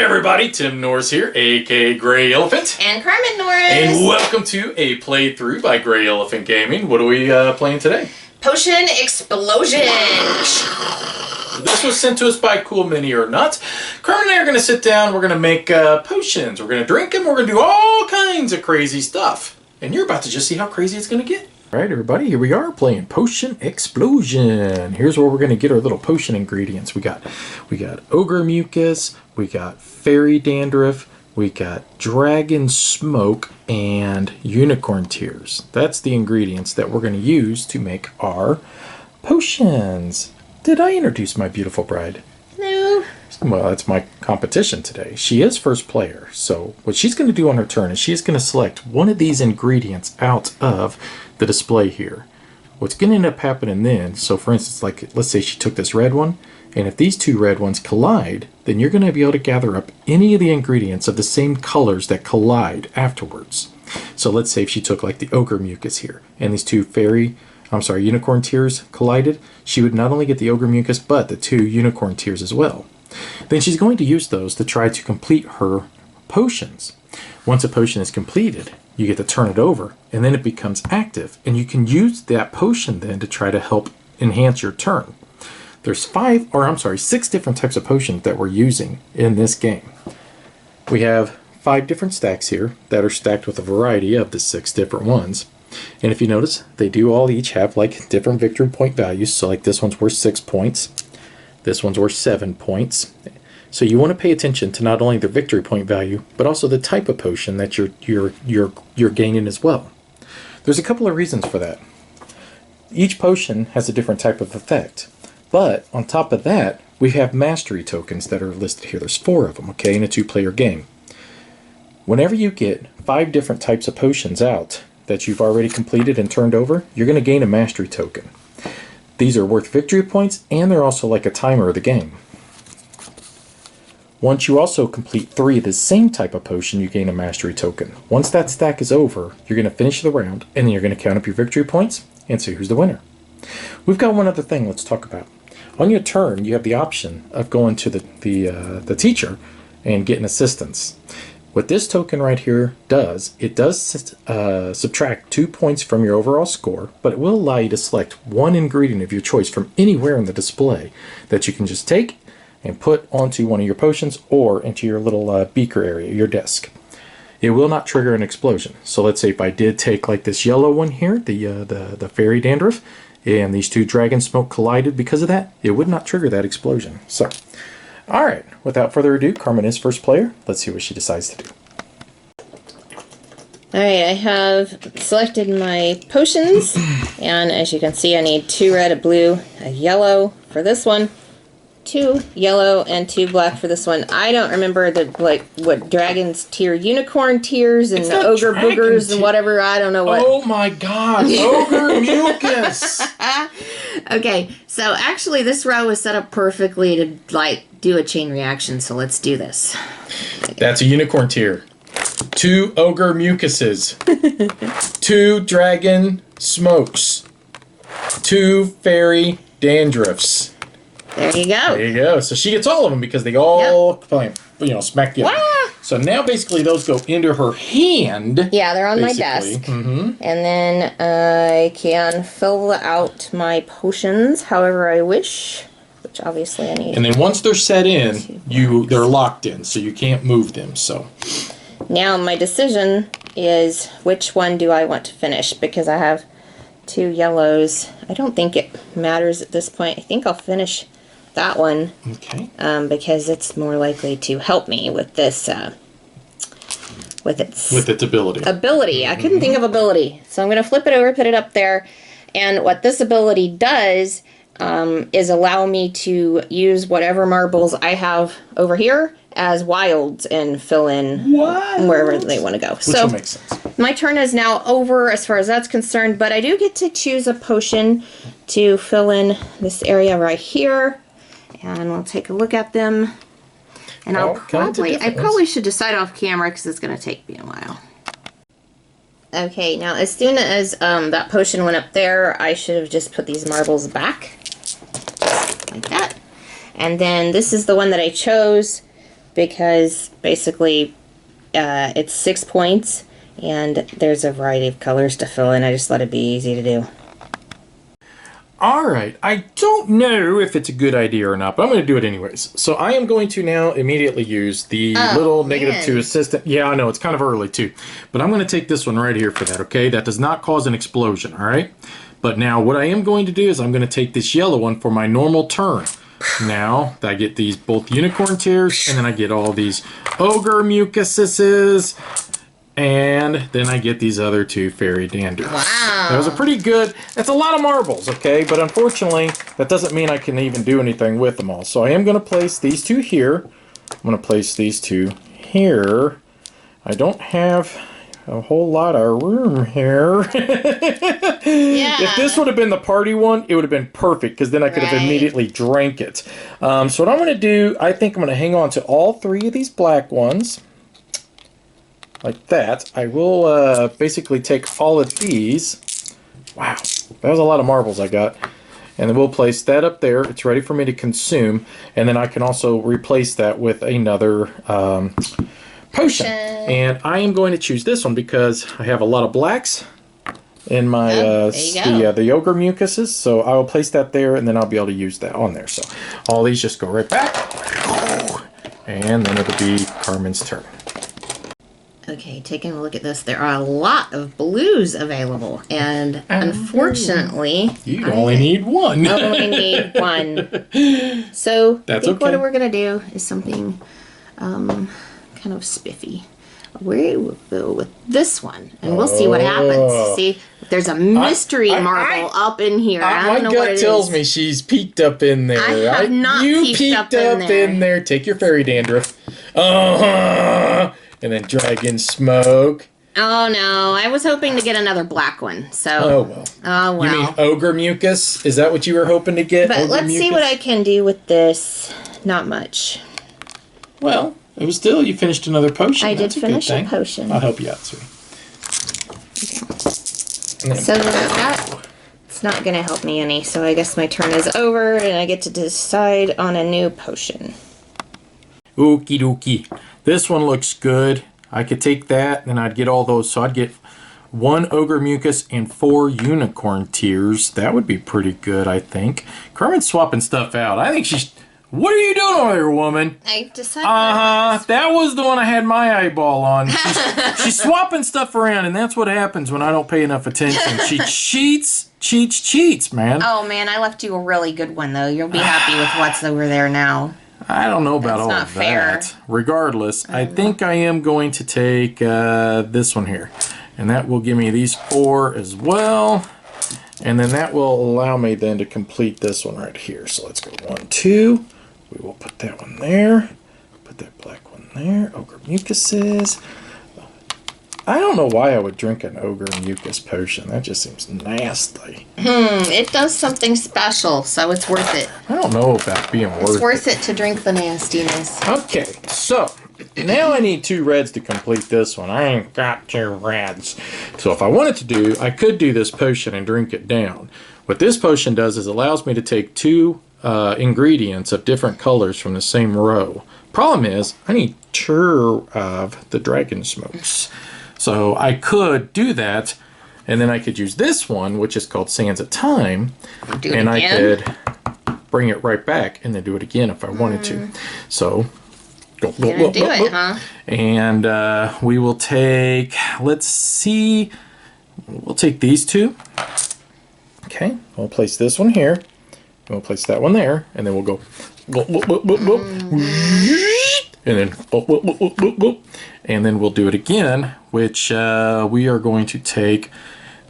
Hey everybody, Tim Norris here, aka GreyElephant. And Carmen Norris. And welcome to a playthrough by GreyElephant Gaming. What are we playing today? Potion Explosion. This was sent to us by Cool Mini or Not. Carmen and I are going to sit down, we're going to make potions. We're going to drink them, we're going to do all kinds of crazy stuff. And you're about to just see how crazy it's going to get. All right, everybody, here we are playing Potion Explosion. Here's where we're going to get our little potion ingredients. We got ogre mucus, we got fairy dandruff, we got dragon smoke, and unicorn tears. That's the ingredients that we're going to use to make our potions. Did I introduce my beautiful bride? No. Well, that's my competition today. She is first player, so what she's going to do on her turn is she's going to select one of these ingredients out of the display here. What's going to end up happening then, so for instance, like let's say she took this red one, and if these two red ones collide, then you're going to be able to gather up any of the ingredients of the same colors that collide afterwards. So let's say if she took like the ogre mucus here, and these two unicorn tears collided, she would not only get the ogre mucus, but the two unicorn tears as well. Then she's going to use those to try to complete her potions. Once a potion is completed, you get to turn it over, and then it becomes active, and you can use that potion then to try to help enhance your turn. There's 6 different types of potions that we're using in this game. We have 5 different stacks here that are stacked with a variety of the 6 different ones. And if you notice, they do all each have like different victory point values. So like this one's worth 6 points. This one's worth 7 points. So you want to pay attention to not only the victory point value, but also the type of potion that you're gaining as well. There's a couple of reasons for that. Each potion has a different type of effect. But on top of that, we have mastery tokens that are listed here. There's 4 of them, okay, in a 2-player game. Whenever you get 5 different types of potions out that you've already completed and turned over, you're going to gain a mastery token. These are worth victory points, and they're also like a timer of the game. Once you also complete 3 of the same type of potion, you gain a mastery token. Once that stack is over, you're going to finish the round, and then you're going to count up your victory points and see who's the winner. We've got one other thing let's talk about. On your turn, you have the option of going to the teacher and getting assistance. What this token right here does, it does subtract 2 points from your overall score, but it will allow you to select one ingredient of your choice from anywhere in the display that you can just take and put onto one of your potions or into your little beaker area, your desk. It will not trigger an explosion. So let's say if I did take like this yellow one here, the fairy dandruff, and these 2 dragon smoke collided because of that, it would not trigger that explosion. So, all right, without further ado, Carmen is first player. Let's see what she decides to do. All right, I have selected my potions, and as you can see, I need 2 red, a blue, a yellow for this one, 2 yellow, and 2 black for this one. I don't remember what dragon's tear, unicorn tears, and the ogre boogers and whatever. I don't know what. Oh my God, ogre mucus! Okay, so actually this row was set up perfectly to do a chain reaction. So let's do this. That's a unicorn tear. 2 ogre mucuses. 2 dragon smokes. 2 fairy dandruffs. There you go. There you go. So she gets all of them because they all smack together. Ah! So now basically those go into her hand. Yeah, they're on my desk. Mm-hmm. And then I can fill out my potions however I wish, which obviously I need. And then once they're set in, they're locked in, so you can't move them. So now my decision is which one do I want to finish, because I have 2 yellows. I don't think it matters at this point. I think I'll finish that one. Okay. Because it's more likely to help me with this. With its ability. I couldn't think of ability, so I'm going to flip it over, put it up there, and what this ability does is allow me to use whatever marbles I have over here as wilds and fill in wherever they want to go. Which makes sense. My turn is now over as far as that's concerned, but I do get to choose a potion to fill in this area right here, and we'll take a look at them. And I probably should decide off camera because it's going to take me a while. Okay, now as soon as that potion went up there, I should have just put these marbles back like that. And then this is the one that I chose because basically it's 6 points and there's a variety of colors to fill in. I just thought it'd be easy to do. Alright, I don't know if it's a good idea or not, but I'm going to do it anyways. So I am going to now immediately use the little -2 assistant. Yeah, I know, it's kind of early too. But I'm going to take this one right here for that, okay? That does not cause an explosion, alright? But now what I am going to do is I'm going to take this yellow one for my normal turn. Now, I get these both unicorn tears, and then I get all these ogre mucuses, and then I get these other 2 fairy dandruffs. Wow. That was a pretty good, that's a lot of marbles, okay? But unfortunately, that doesn't mean I can even do anything with them all. So I am going to place these 2 here. I'm going to place these 2 here. I don't have a whole lot of room here. Yeah. If this would have been the party one, it would have been perfect, because then I could have immediately drank it. So what I'm going to do, I think I'm going to hang on to all 3 of these black ones. Like that. I will basically take all of these. Wow, that was a lot of marbles I got. And then we'll place that up there. It's ready for me to consume. And then I can also replace that with another potion. And I am going to choose this one because I have a lot of blacks in my the ogre mucuses. So I will place that there, and then I'll be able to use that on there. So all these just go right back. And then it'll be Carmen's turn. Okay, taking a look at this, there are a lot of blues available, and unfortunately, you only need one. I only need one. So that's I think okay. what we're gonna do is something kind of spiffy. We will go with this one, and we'll see what happens. See, there's a mystery marble up in here. I don't know what it is. My gut tells me she's peeked up in there. I have not peeked up in there. Take your fairy dandruff. And then dragon smoke. Oh no, I was hoping to get another black one. So. Oh well. Oh well. You mean ogre mucus? Is that what you were hoping to get? But let's see what I can do with this. Not much. Well, it was still, you finished another potion. I did finish a potion. I'll help you out, sweetie. Okay. So that's not going to help me any. So I guess my turn is over, and I get to decide on a new potion. Okie dokie. This one looks good. I could take that, and I'd get all those. So I'd get 1 ogre mucus and 4 unicorn tears. That would be pretty good, I think. Carmen's swapping stuff out. I think she's... What are you doing over there, woman? I decided. That was the one I had my eyeball on. She's swapping stuff around, and that's what happens when I don't pay enough attention. She cheats, man. Oh man, I left you a really good one though. You'll be happy with what's over there now. I don't know about all of that. Fair. Regardless, I think I am going to take this one here. And that will give me these 4 as well. And then that will allow me then to complete this one right here. So let's go 1, 2. We will put that one there. Put that black one there. Ogre mucuses. I don't know why I would drink an ogre mucus potion. That just seems nasty. It does something special, so it's worth it. I don't know about being worth it. It's worth it to drink the nastiness. Okay, so now I need 2 reds to complete this one. I ain't got 2 reds. So if I wanted to do, I could do this potion and drink it down. What this potion does is allows me to take 2 ingredients of different colors from the same row. Problem is, I need 2 of the dragon smokes. So I could do that, and then I could use this one, which is called Sands of Time, and I could bring it right back and then do it again if I wanted to. So, go, and we will take, let's see, we'll take these 2. Okay, we'll place this one here, and we'll place that one there, and then we'll go, and then and then we'll do it again, which we are going to take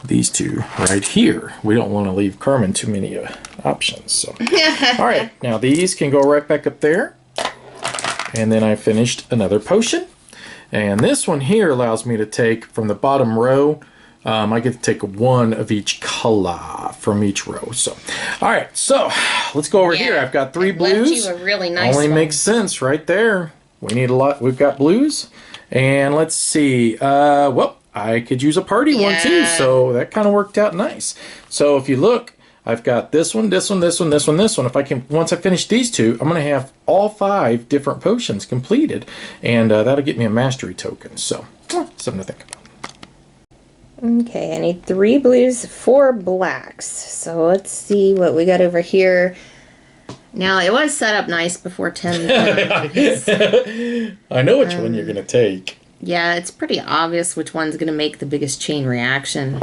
these 2 right here. We don't want to leave Carmen too many options. So, all right, now these can go right back up there, and then I finished another potion, and this one here allows me to take from the bottom row. I get to take 1 of each color from each row. So, all right, so let's go over here. I've got 3 blues. You a really nice Only one. makes sense right there. We need a lot. We've got blues, and let's see. Well, I could use a party one too, so that kind of worked out nice. So if you look, I've got this one, this one, this one, this one, this one. If I can, once I finish these two, I'm going to have all 5 different potions completed, and that'll get me a mastery token. So, something to think about. Okay, I need 3 blues, 4 blacks. So let's see what we got over here. Now, it was set up nice before Tim. I know which one you're going to take. Yeah, it's pretty obvious which one's going to make the biggest chain reaction.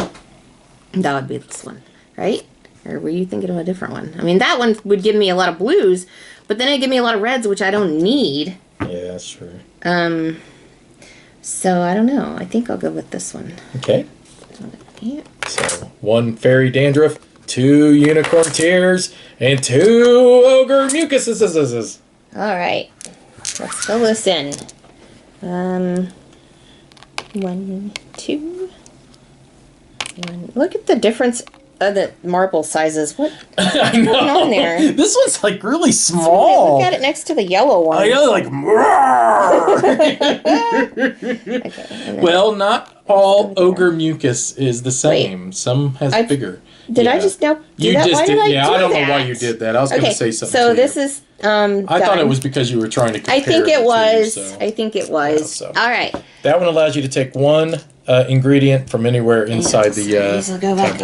That would be this one, right? Or were you thinking of a different one? I mean, that one would give me a lot of blues, but then it'd give me a lot of reds, which I don't need. Yeah, that's true. So I don't know. I think I'll go with this one. Okay. Yeah. So 1 fairy dandruff, 2 unicorn tears, and 2 ogre mucuses. All right. Let's fill this in. 1, 2. 1. Look at the difference of the marble sizes. What's going on there? This one's like really small. Look at it next to the yellow one. I know, like. Okay, well, not all ogre mucus is the same. Wait, some has bigger. Did I just now? You that? just why did. I Yeah, do I don't that? know why you did that. I was going to say something. So to this you. is. I thought it was because you were trying to compare. I think it was. The two, so. I think it was. Yeah, so. All right. That one allows you to take 1 ingredient from anywhere inside the. These will go back to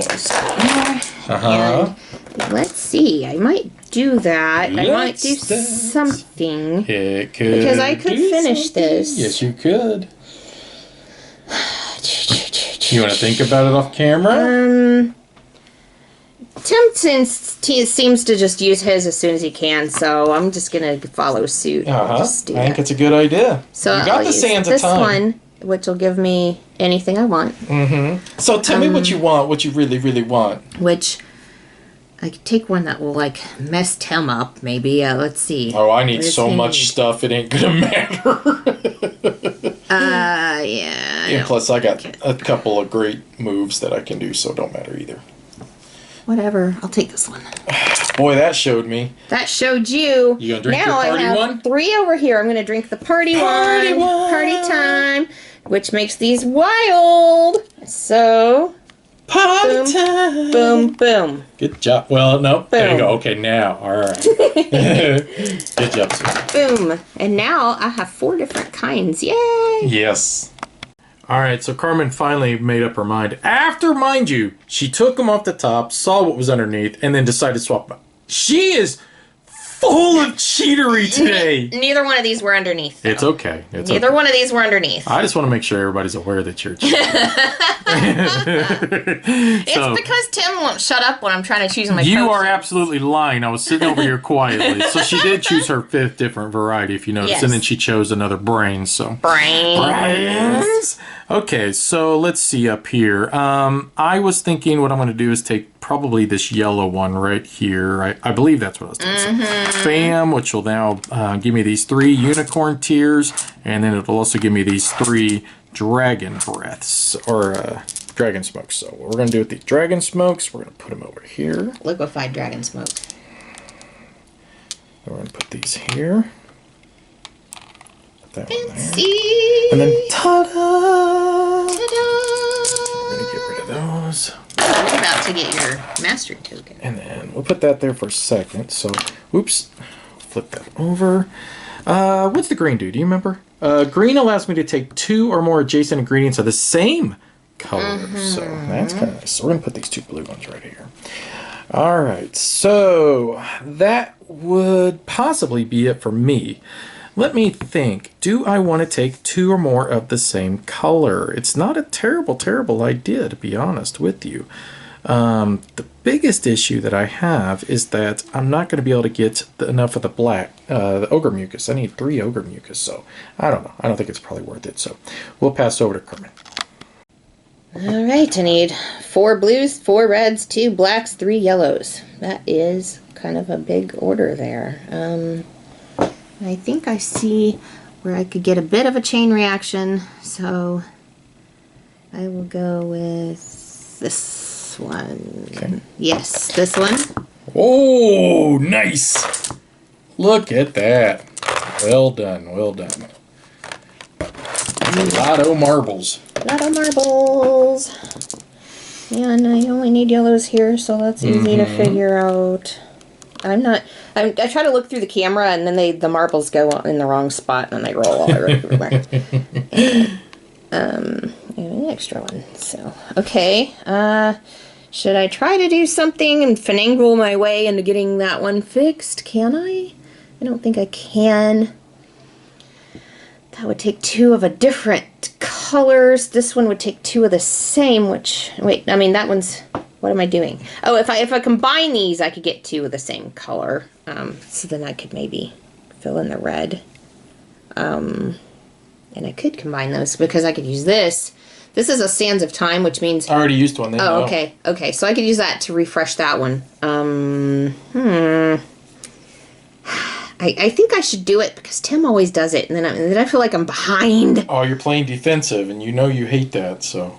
And let's see. I might do that. I might do something. It could. Because I could finish this. Yes, you could. You want to think about it off camera? Tim seems to just use his as soon as he can, so I'm just gonna follow suit. I think it's a good idea. So you got I'll the use sands this of time. one, which will give me anything I want. So tell me what you want, what you really, really want. Which I could take one that will like mess Tim up, maybe. Let's see. Oh, I need so much stuff; it ain't gonna matter. Yeah. And plus, I got a couple of great moves that I can do, so it don't matter either. Whatever. I'll take this one. Boy, that showed me. That showed you. You gonna drink now your party I have one? 3 over here. I'm gonna drink the party one. Party time. Which makes these wild. So. Party time. Boom, boom. Good job. Well, no. Boom. There you go. Okay, now. All right. Good job, sir. Boom. And now I have 4 different kinds. Yay. Yes. All right, so Carmen finally made up her mind. After, mind you, she took them off the top, saw what was underneath, and then decided to swap them. She is full of cheatery today. Neither one of these were underneath. Though. It's okay. Neither one of these were underneath. I just want to make sure everybody's aware that you're cheating. It's because Tim won't shut up when I'm trying to choose my You potions. are absolutely lying. I was sitting over here quietly. So she did choose her 5th different variety, if you notice. Yes. And then she chose another brain, so. Brains. Okay, so let's see up here. I was thinking what I'm going to do is take probably this yellow one right here. I believe that's what I was doing. So, Fam, which will now give me these 3 unicorn tears, and then it'll also give me these 3 dragon breaths, or dragon smokes. So what we're going to do with the dragon smokes, we're going to put them over here. Liquefied dragon smoke. We're going to put these here. Put that one there. Fancy. And then ta-da! Ta-da! We're going to get rid of those. You're about to get your mastery token. And then we'll put that there for a second. So, whoops. Flip that over. What's the green do? Do you remember? Green allows me to take 2 or more adjacent ingredients of the same color. So, that's kind of nice. So, we're going to put these 2 blue ones right here. All right. So, that would possibly be it for me. Let me think. Do I want to take 2 or more of the same color? It's not a terrible, terrible idea, to be honest with you. The biggest issue that I have is that I'm not going to be able to get enough of the black, the ogre mucus. I need 3 ogre mucus, so I don't know. I don't think it's probably worth it. So we'll pass over to Kermit. All right, I need 4 blues, 4 reds, 2 blacks, 3 yellows. That is kind of a big order there. I think I see where I could get a bit of a chain reaction, so I will go with this one. Okay. Yes, this one. Oh, nice! Look at that. Well done, well done. Lotto marbles. Lotto marbles. And I only need yellows here, so that's easy to figure out. I try to look through the camera, and then the marbles go in the wrong spot, and they roll all everywhere. And, an extra one. So, okay. Should I try to do something and finagle my way into getting that one fixed? Can I? I don't think I can. That would take two of a different colors. This one would take two of the same, which, wait, I mean, that one's, what am I doing? Oh, if I combine these, I could get two of the same color. So then I could maybe fill in the red. And I could combine those because I could use this. This is a Sands of Time, which means... I already used one. Then oh, okay. Okay, so I could use that to refresh that one. I think I should do it because Tim always does it, and then I feel like I'm behind. Oh, you're playing defensive, and you know you hate that, so...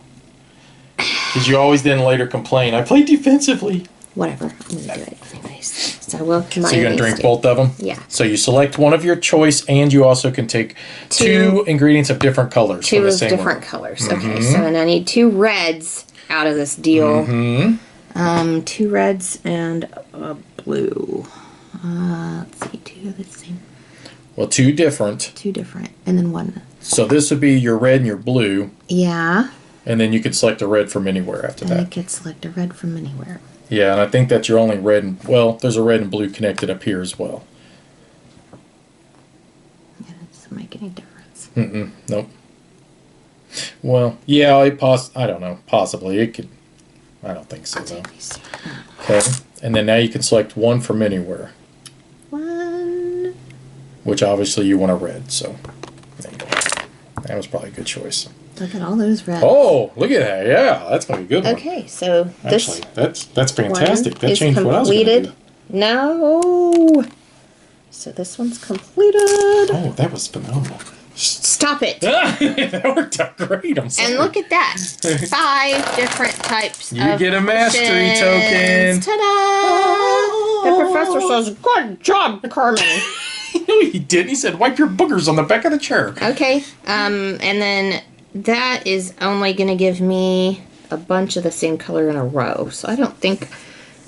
Because you always then later complain, I played defensively. Whatever, I'm going to do it anyways. So I will combine So you're going to drink both of them? Yeah. So you select one of your choice, and you also can take two ingredients of different colors. Two of different colors. Okay, so then I need two reds out of this deal. Two reds and a blue. Let's see, two of the same. Well, two different. Two different, and then one. So this would be your red and your blue. Yeah. And then you could select a red from anywhere after that. I could select a red from anywhere. Yeah, and I think that's your only red and... Well, there's a red and blue connected up here as well. Yeah, that doesn't make any difference. Nope. Well, yeah, I don't know. Possibly. It could... I don't think so, though. Okay. And then now you can select one from anywhere. One. Which obviously you want a red, so... There you go. That was probably a good choice. Look at all those reds. Oh, look at that. Yeah, that's going to be a good one. Okay, so this... Actually, that's fantastic. That changed completed. what I was going to do. No. So this one's completed. Oh, that was phenomenal. Stop it. That worked out great. I'm sorry. And look at that. 5 different types of You get a mastery potions. token. Ta-da! The professor says, good job, Carmen. No, he didn't. He said, wipe your boogers on the back of the chair. Okay. And then that is only going to give me a bunch of the same color in a row. So I don't think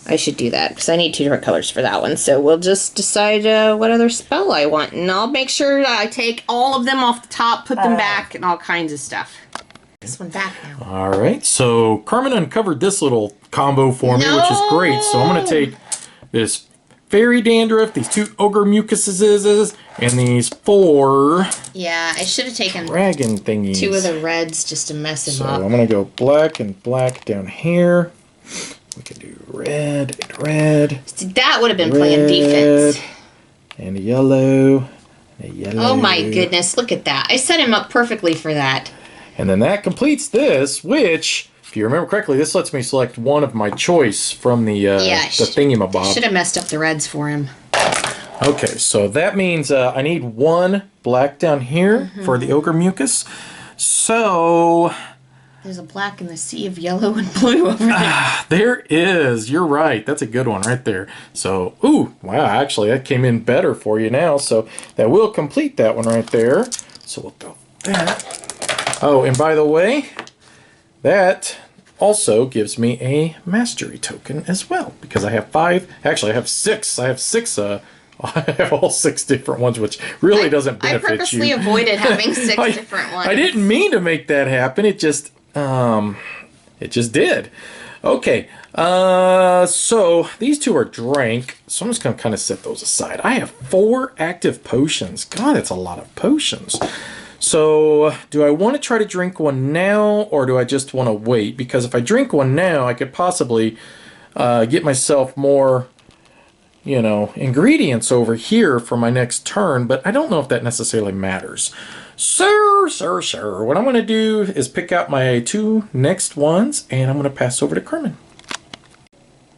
I should do that because I need 2 different colors for that one. So we'll just decide what other spell I want. And I'll make sure that I take all of them off the top, put them back, and all kinds of stuff. This one back now. All right. So Carmen uncovered this little combo for me, which is great. So I'm going to take this fairy dandruff, these 2 ogre mucuses, and these 4... Yeah, I should have taken dragon thingies. 2 of the reds just to mess them So up. I'm going to go black and black down here. We can do red and red. See, that would have been playing defense. And a yellow. And a yellow. Oh my goodness, look at that. I set him up perfectly for that. And then that completes this, which, if you remember correctly, this lets me select one of my choice from the thingamabob. Should have messed up the reds for him. Okay, so that means I need 1 black down here for the ogre mucus. So... There's a black in the sea of yellow and blue over there. There is. You're right. That's a good one right there. So, ooh, wow, actually, that came in better for you now. So that will complete that one right there. So we'll go that. Oh, and by the way, that also gives me a mastery token as well. Because I have 5. Actually, I have 6. I have 6... I have all 6 different ones, which really doesn't benefit you. I purposely avoided having 6 different ones. I didn't mean to make that happen. It just did. Okay, so these 2 are drank, so I'm just going to kind of set those aside. I have 4 active potions. God, that's a lot of potions. So, do I want to try to drink one now, or do I just want to wait? Because if I drink one now, I could possibly get myself more... ingredients over here for my next turn, but I don't know if that necessarily matters. Sure. What I'm going to do is pick out my 2 next ones, and I'm going to pass over to Carmen.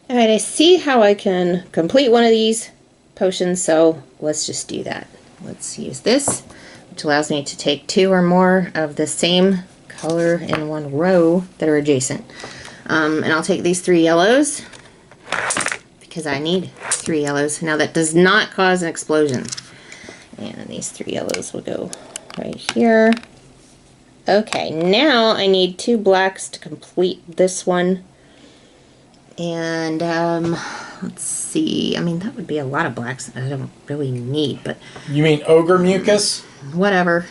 Alright, I see how I can complete one of these potions, so let's just do that. Let's use this, which allows me to take 2 or more of the same color in one row that are adjacent. And I'll take these 3 yellows, because I need 3 yellows. Now that does not cause an explosion. And these 3 yellows will go right here. Okay, now I need 2 blacks to complete this one. And let's see. I mean, that would be a lot of blacks that I don't really need, but You mean ogre mucus? whatever.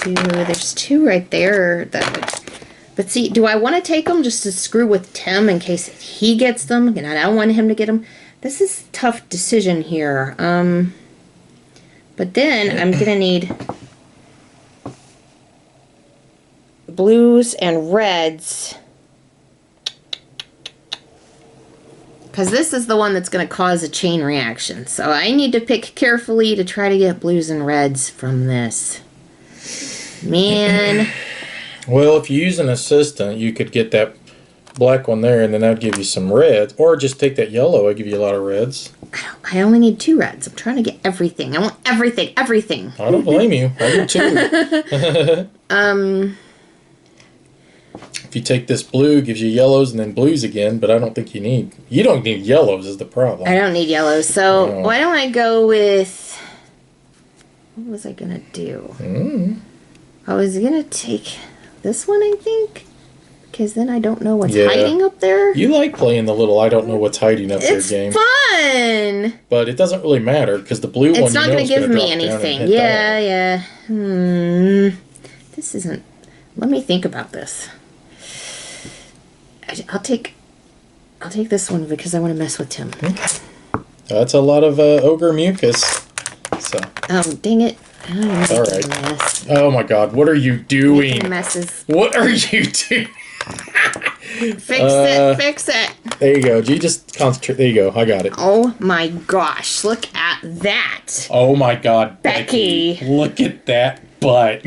There's 2 right there. But see, do I want to take them just to screw with Tim in case he gets them? And I don't want him to get them. This is a tough decision here. But then I'm gonna need blues and reds. Because this is the one that's going to cause a chain reaction. So I need to pick carefully to try to get blues and reds from this. Man. Well, if you use an assistant, you could get that black one there, and then that would give you some reds. Or just take that yellow, it'd give you a lot of reds. I only need 2 reds. I'm trying to get everything. I want everything, everything. I don't blame you. I do too. If you take this blue, it gives you yellows and then blues again, but I don't think you don't need yellows is the problem. I don't need yellows. So No. why don't I go with, what was I going to do? I was going to take this one, I think. Because then I don't know what's hiding up there. You like playing the little I don't know what's hiding up there game. It's fun! But it doesn't really matter because the blue one It's not going to give me anything. Yeah. This isn't... Let me think about this. I'll take this one because I want to mess with Tim. That's a lot of ogre mucus. So. Oh, dang it. All right. Mess. Oh my God, what are you doing? Making messes. What are you doing? Fix it. There you go. You just concentrate. There you go. I got it. Oh my gosh, look at that. Oh my God, Becky. Look at that butt.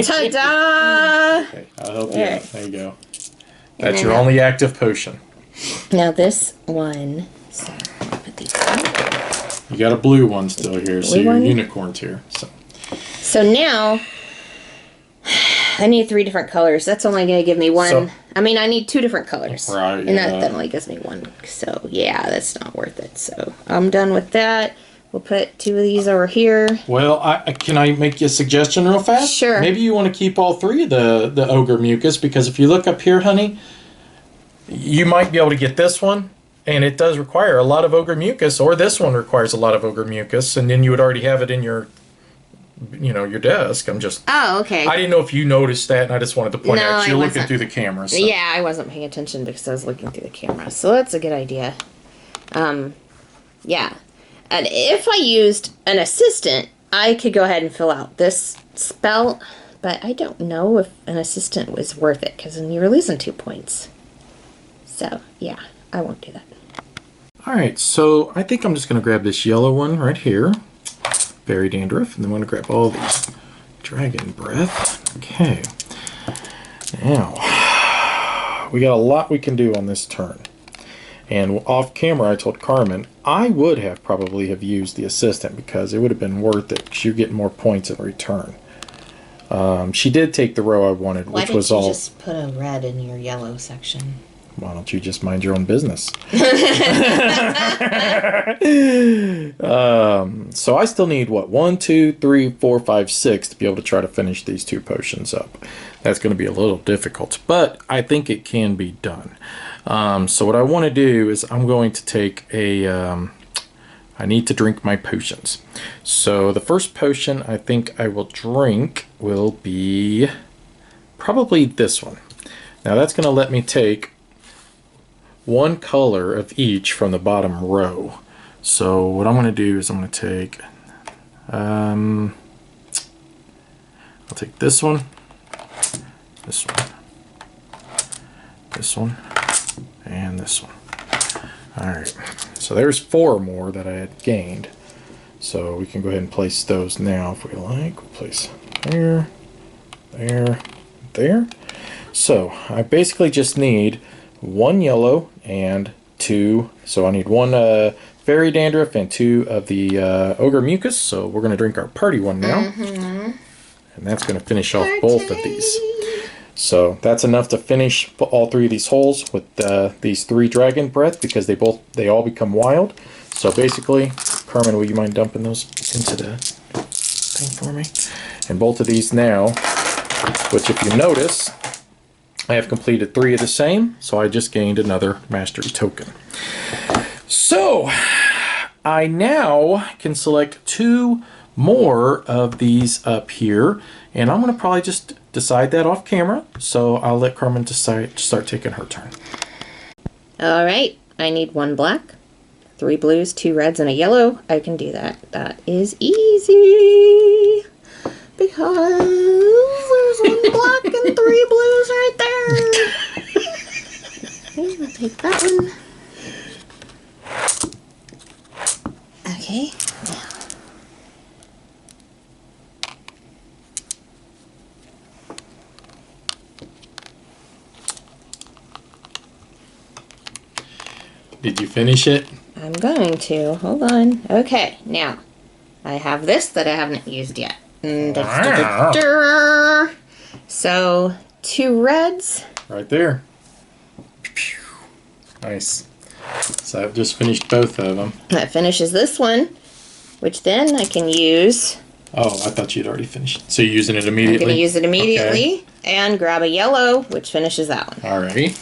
Ta-da! Okay, I'll help you There. out. There you go. That's your only active potion. Now this one, so I'll put these on. You got a blue one still here, so Blue your one? unicorn's here. So now, I need 3 different colors. That's only going to give me one. So- I mean, I need 2 different colors. Right, And yeah. that only gives me 1. So, yeah, that's not worth it. So, I'm done with that. We'll put 2 of these over here. Well, can I make you a suggestion real fast? Sure. Maybe you want to keep all 3 of the ogre mucus, because if you look up here, honey, you might be able to get this one, and it does require a lot of ogre mucus, or this one requires a lot of ogre mucus, and then you would already have it in your desk. Oh, okay. I didn't know if you noticed that, and I just wanted to point No, out. You're I looking wasn't. through the camera. So. Yeah, I wasn't paying attention because I was looking through the camera. So that's a good idea. Yeah. And if I used an assistant, I could go ahead and fill out this spell, but I don't know if an assistant was worth it because then you're losing 2 points. So, yeah, I won't do that. All right, so I think I'm just going to grab this yellow one right here, berry dandruff, and then I'm going to grab all these dragon breath. Okay. Now, we got a lot we can do on this turn. And off camera, I told Carmen I would have probably have used the assistant because it would have been worth it because you get more points in return. She did take the row I wanted, which was all. Why didn't you just put a red in your yellow section? Why don't you just mind your own business? So I still need, 1, 2, 3, 4, 5, 6 to be able to try to finish these 2 potions up. That's going to be a little difficult, but I think it can be done. So what I want to do is I'm going to take I need to drink my potions. So the first potion I think I will drink will be probably this one. Now that's going to let me take 1 color of each from the bottom row. So what I'm going to do is I'm going to take, I'll take this one, this one, this one, and this one. Alright, so there's 4 more that I had gained. So we can go ahead and place those now if we like. We'll place there, there, there. So I basically just need 1 yellow and 2. So I need 1 fairy dandruff and 2 of the ogre mucus. So we're going to drink our party one now. And that's going to finish off both of these. So that's enough to finish all 3 of these holes with these 3 dragon breath because they all become wild. So basically, Carmen, will you mind dumping those into the thing for me? And both of these now, which if you notice, I have completed 3 of the same, so I just gained another mastery token. So I now can select 2 more of these up here, and I'm going to probably just decide that off camera. So I'll let Carmen decide, start taking her turn. All right, I need 1 black, 3 blues, 2 reds, and a yellow. I can do that. That is easy because there's 1 black and 3 blues right there. Okay, I'll take that one. Okay, now. Did you finish it? I'm going to. Hold on. Okay, now I have this that I haven't used yet. So 2 reds. Right there. Nice. So I've just finished both of them. That finishes this one, which then I can use. Oh, I thought you'd already finished. So you're using it immediately? I'm going to use it immediately. Okay. And grab a yellow, which finishes that one. Alrighty.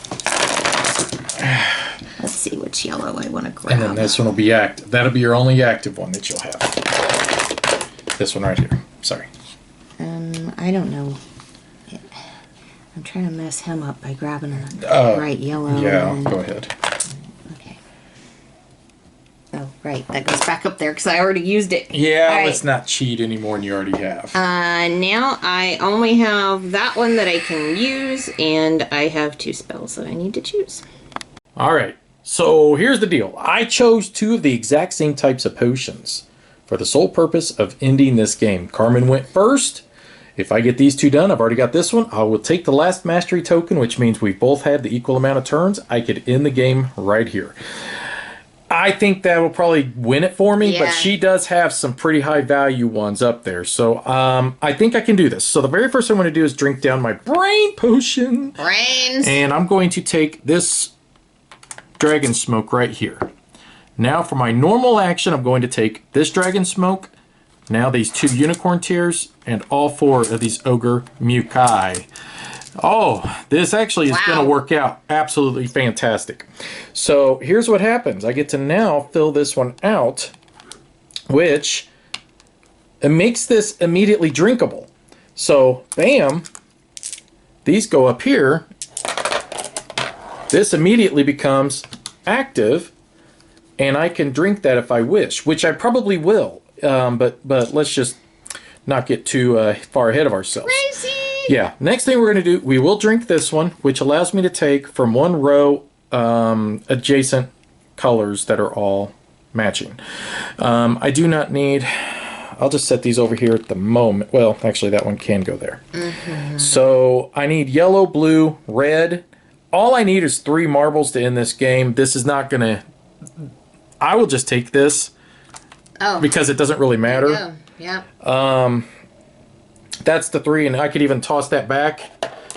Let's see which yellow I want to grab. And then this one will be active. That'll be your only active one that you'll have. This one right here. Sorry. I don't know. I'm trying to mess him up by grabbing a bright yellow. Yeah, go ahead. Okay. Oh, right. That goes back up there because I already used it. Yeah, right. Let's not cheat anymore than you already have. Now I only have that one that I can use, and I have 2 spells that I need to choose. Alright, so here's the deal. I chose 2 of the exact same types of potions for the sole purpose of ending this game. Carmen went first. If I get these 2 done, I've already got this one. I will take the last mastery token, which means we both had the equal amount of turns. I could end the game right here. I think that will probably win it for me, but she does have some pretty high value ones up there. So I think I can do this. So the very first thing I'm going to do is drink down my brain potion. Brains! And I'm going to take this dragon smoke right here. Now for my normal action, I'm going to take this dragon smoke, now these 2 unicorn tears, and all 4 of these ogre mukai. Oh, this actually is going to work out absolutely fantastic. So here's what happens. I get to now fill this one out, which it makes this immediately drinkable. So bam, these go up here. This immediately becomes active, and I can drink that if I wish, which I probably will. But let's just not get too far ahead of ourselves. Crazy! Yeah, next thing we're going to do, we will drink this one, which allows me to take from 1 row adjacent colors that are all matching. I do not need... I'll just set these over here at the moment. Well, actually, that one can go there. So I need yellow, blue, red. All I need is 3 marbles to end this game. This is not going to... I will just take this because it doesn't really matter. Yeah. That's the 3, and I could even toss that back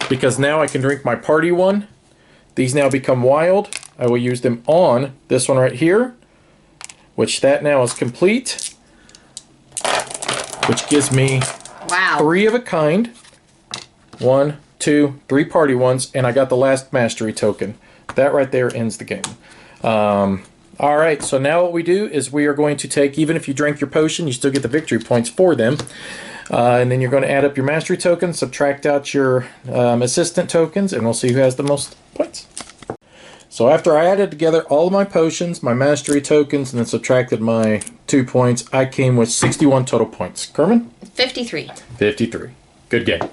because now I can drink my party one. These now become wild. I will use them on this one right here, which that now is complete, which gives me 3 of a kind. 1, 2, 3 party ones, and I got the last mastery token. That right there ends the game. All right, so now what we do is we are going to take, even if you drink your potion, you still get the victory points for them. And then you're going to add up your mastery tokens, subtract out your assistant tokens, and we'll see who has the most points. So after I added together all of my potions, my mastery tokens, and then subtracted my 2 points, I came with 61 total points. Carmen? 53. 53. Good game.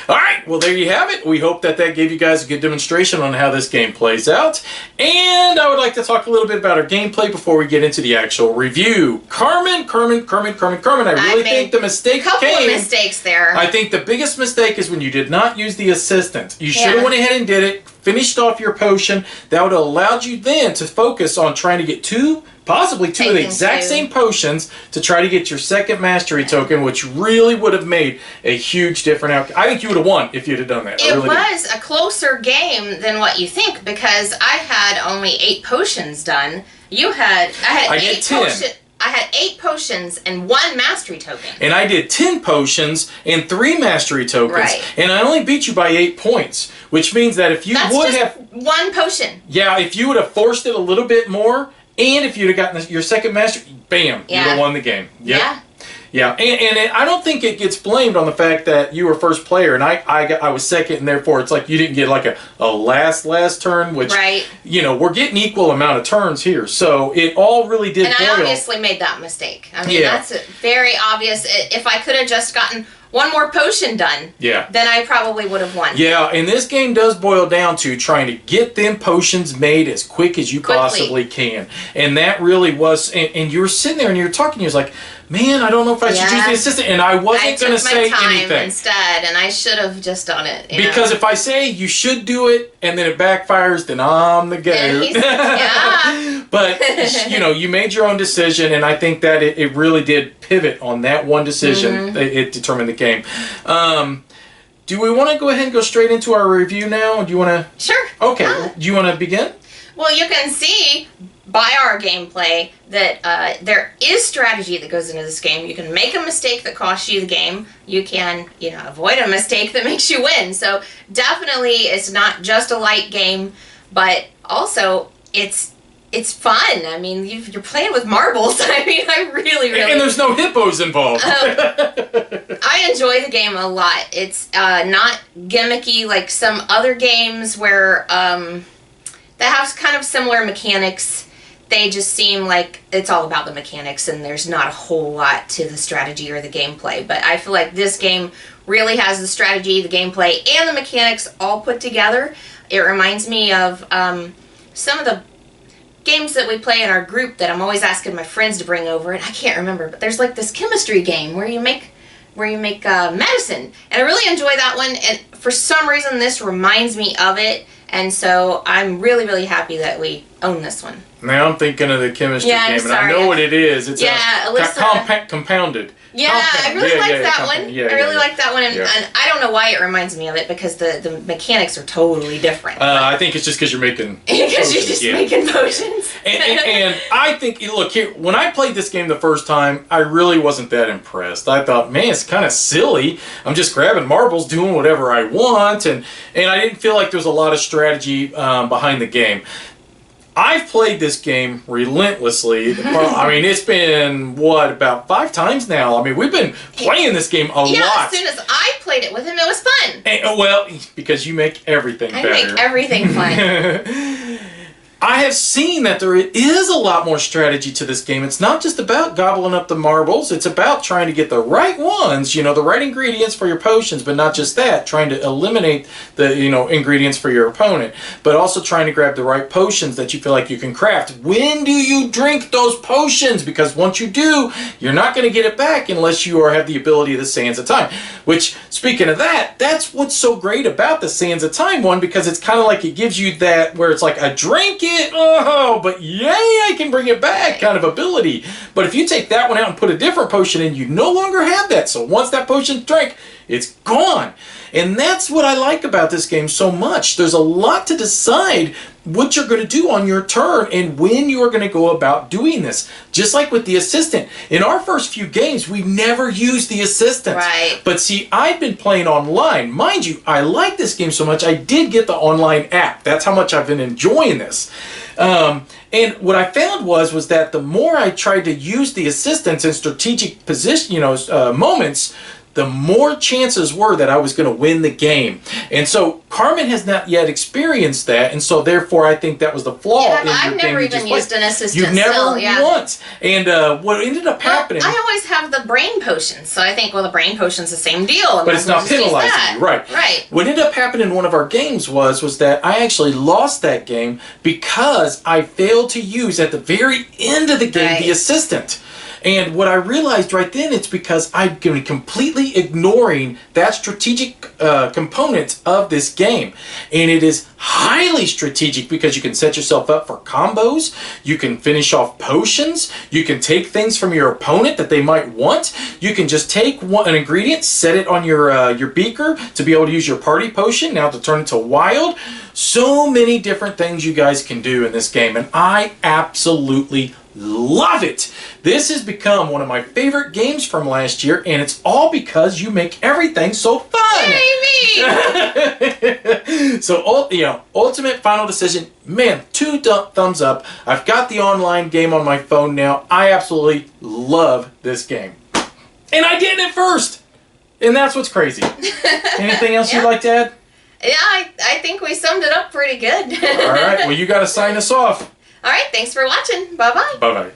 All right, well, there you have it. We hope that gave you guys a good demonstration on how this game plays out. And I would like to talk a little bit about our gameplay before we get into the actual review. Carmen, I really think the mistake couple of mistakes there. I think the biggest mistake is when you did not use the assistant. You should have went ahead and did it, finished off your potion. That would have allowed you then to focus on trying to get possibly two of the exact same potions to try to get your second mastery token, which really would have made a huge different outcome. I think you would have won if you'd have done that. It was a closer game than what you think, because I had only 8 potions done. I had 8 potions. I had 8 potions and 1 mastery token. And I did 10 potions and 3 mastery tokens. Right. And I only beat you by 8 points, which means that if you would have... 1 potion. Yeah, if you would have forced it a little bit more, and if you'd have gotten your second mastery, bam, you'd have won the game. Yep. Yeah. Yeah, and I don't think it gets blamed on the fact that you were first player and I was second, and therefore it's like you didn't get like a last turn, which, you know, we're getting equal amount of turns here. So it all really did boil. And I obviously made that mistake. I mean, that's very obvious. If I could have just gotten 1 more potion done, then I probably would have won. Yeah, and this game does boil down to trying to get them potions made as quick as you possibly can. And that really was, and you were sitting there and you were talking, you was like, man, I don't know if I should use the assistant, and I wasn't going to say anything. Instead, and I should have just done it. Because if I say you should do it, and then it backfires, then I'm the goat. But, you know, you made your own decision, and I think that it really did pivot on that one decision. It determined the game. Do we want to go ahead and go straight into our review now? Do you want to? Sure. Okay. Do you want to begin? Well, you can see by our gameplay that there is strategy that goes into this game. You can make a mistake that costs you the game. You can, you know, avoid a mistake that makes you win. So definitely it's not just a light game, but also it's fun. I mean, you're playing with marbles. I mean, I really... And there's no hippos involved. I enjoy the game a lot. It's not gimmicky like some other games where that have kind of similar mechanics. They just seem like it's all about the mechanics and there's not a whole lot to the strategy or the gameplay. But I feel like this game really has the strategy, the gameplay, and the mechanics all put together. It reminds me of some of the games that we play in our group that I'm always asking my friends to bring over, and I can't remember, but there's like this chemistry game where you make medicine, and I really enjoy that one, and for some reason this reminds me of it, and so I'm really, really happy that we own this one. Now I'm thinking of the chemistry game, and I know what it is. It's compounded. Yeah, I really like that one. I really like that one, and I don't know why it reminds me of it, because the mechanics are totally different. I think it's just because you're making because you're just making potions. and I think, look, here, when I played this game the first time, I really wasn't that impressed. I thought, man, it's kind of silly. I'm just grabbing marbles, doing whatever I want, and I didn't feel like there was a lot of strategy behind the game. I've played this game relentlessly. I mean, it's been, about 5 times now? I mean, we've been playing this game a lot. Yeah, as soon as I played it with him, it was fun. And, well, because you make everything better. I make everything fun. I have seen that there is a lot more strategy to this game. It's not just about gobbling up the marbles. It's about trying to get the right ones, you know, the right ingredients for your potions, but not just that, trying to eliminate the, you know, ingredients for your opponent, but also trying to grab the right potions that you feel like you can craft. When do you drink those potions? Because once you do, you're not going to get it back unless you have the ability of the Sands of Time, which, speaking of that, that's what's so great about the Sands of Time one, because it's kind of like it gives you that where it's like a drink it, but yay, I can bring it back kind of ability. But if you take that one out and put a different potion in, you no longer have that. So once that potion's drank, it's gone. And that's what I like about this game so much. There's a lot to decide what you're going to do on your turn and when you are going to go about doing this. Just like with the assistant. In our first few games, we never used the assistant. Right. But see, I've been playing online. Mind you, I like this game so much, I did get the online app. That's how much I've been enjoying this. And what I found was that the more I tried to use the assistants in strategic position, moments, the more chances were that I was going to win the game. And so Carmen has not yet experienced that, and so therefore I think that was the flaw in your game. I've never even used an assistant. You've never once. And what ended up happening... I always have the brain potions, so I think, well, the brain potion's the same deal. But it's not penalizing you, right. Right. What ended up happening in one of our games was that I actually lost that game because I failed to use, at the very end of the game, the assistant. And what I realized right then, it's because I've been completely ignoring that strategic component of this game. And it is highly strategic because you can set yourself up for combos, you can finish off potions, you can take things from your opponent that they might want, you can just take an ingredient, set it on your beaker to be able to use your party potion, now to turn into wild. So many different things you guys can do in this game, and I absolutely love it. This has become one of my favorite games from last year, and it's all because you make everything so fun. Yay, me! So, you know, Ultimate Final Decision, man, 2 thumbs up. I've got the online game on my phone now. I absolutely love this game. And I get it first. And that's what's crazy. Anything else you'd like to add? Yeah, I think we summed it up pretty good. All right, well, you got to sign us off. All right, thanks for watching. Bye-bye. Bye-bye.